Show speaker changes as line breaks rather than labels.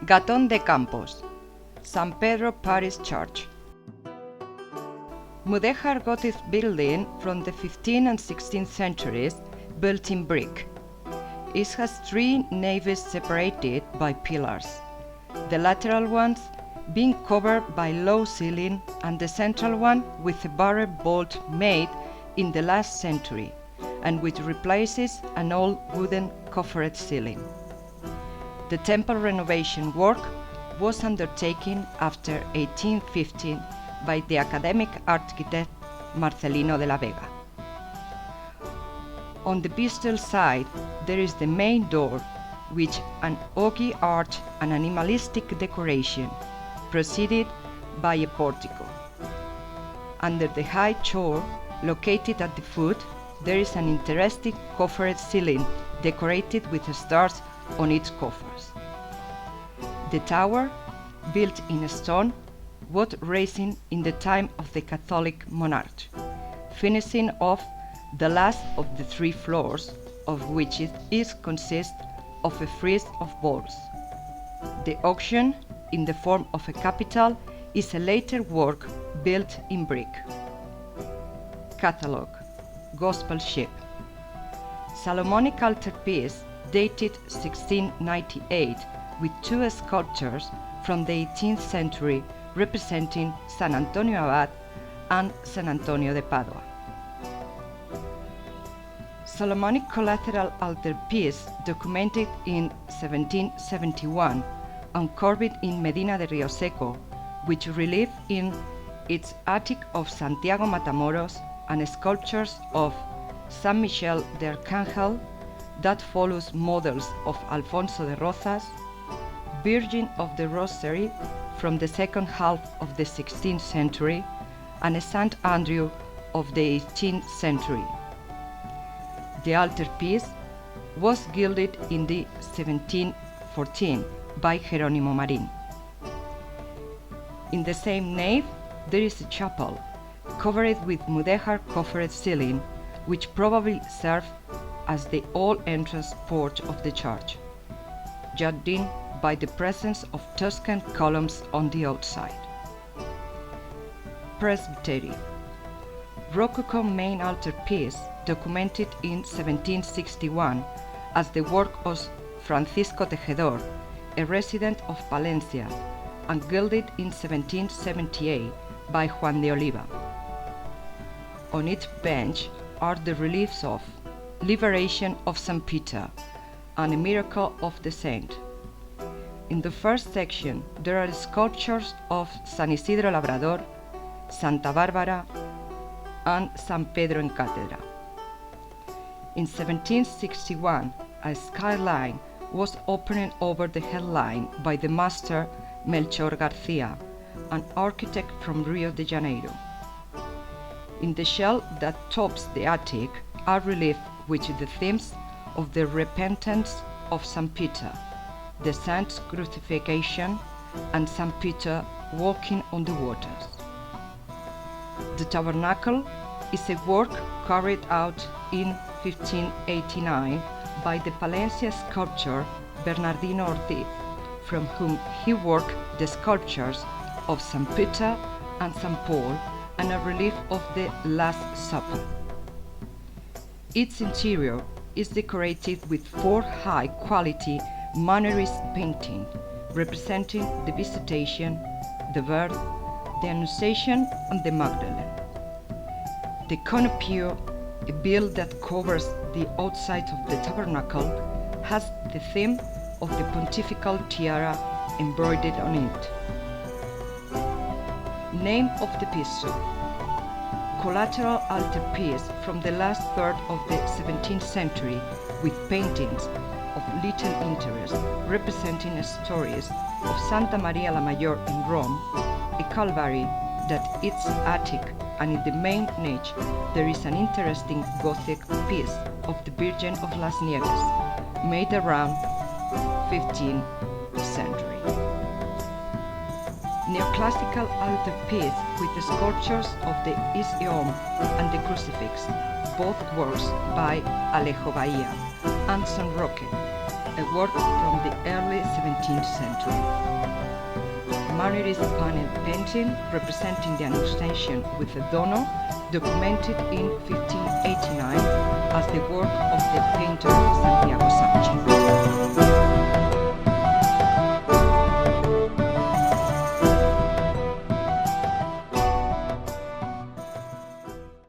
Gatón de Campos, San Pedro Parish Church. Mudéjar Gothic building from the 15th and 16th centuries, built in brick. It has three naves separated by pillars, the lateral ones being covered by low ceiling and the central one with a barred vault made in the last century and which replaces an old wooden coffered ceiling. The temple renovation work was undertaken after 1815 by the academic architect Marcelino de la Vega. On the vestibule side there is the main door, which an ogive arch and animalistic decoration, preceded by a portico. Under the high choir, located at the foot, there is an interesting coffered ceiling decorated with stars on its coffers. The tower, built in stone, was raised in the time of the Catholic monarch, finishing off the last of the three floors, of which it consists of a frieze of balls. The auction, in the form of a capital, is a later work built in brick. Catalogue: Gospel Ship. Solomonic altarpiece dated 1698 with two sculptures from the 18th century representing San Antonio Abad and San Antonio de Padua. Solomonic collateral altarpiece documented in 1771, uncovered in Medina de Rio Seco, which relieve in its attic of Santiago Matamoros and sculptures of San Michel de Arcángel that follows models of Alfonso de Rozas, Virgin of the Rosary from the second half of the 16th century, and St. Andrew of the 18th century. The altarpiece was gilded in the 1714 by Jerónimo Marín. In the same nave there is a chapel, covered with mudéjar coffered ceiling, which probably served as the old entrance porch of the church, judging by the presence of Tuscan columns on the outside. Presbytery. Rococo main altarpiece, documented in 1761 as the work of Francisco Tejedor, a resident of Palencia, and gilded in 1778 by Juan de Oliva. On its bench are the reliefs of Liberation of St. Peter and a Miracle of the Saint. In the first section there are sculptures of San Isidro Labrador, Santa Bárbara, and San Pedro en Cátedra. In 1761, a skyline was opened over the headline by the master Melchor Garcia, an architect from Rio de Janeiro. In the shell that tops the attic are reliefs with the themes of the repentance of St. Peter, the Saint's crucifixion, and St. Peter walking on the waters. The tabernacle is a work carried out in 1589 by the Palencia sculptor Bernardino Ortiz, from whom he worked the sculptures of St. Peter and St. Paul and a relief of the Last Supper. Its interior is decorated with four high-quality Mannerist paintings representing the Visitation, the Birth, the Annunciation, and the Magdalene. The conopio, a veil that covers the outside of the tabernacle, has the theme of the pontifical tiara embroidered on it. Name of the epistle. Collateral altarpiece from the last third of the 17th century with paintings of little interest representing stories of Santa Maria la Mayor in Rome, a Calvary that its attic, and in the main niche there is an interesting Gothic piece of the Virgin of Las Nieves, made around 15th century. Neoclassical altarpiece with the sculptures of the Iseom and the Crucifix, both works by Alejo Bahia, and San Roque, a work from the early 17th century. Mannerist panel painting representing the Annunciation with a Dono, documented in 1589 as the work of the painter Santiago Sanchez.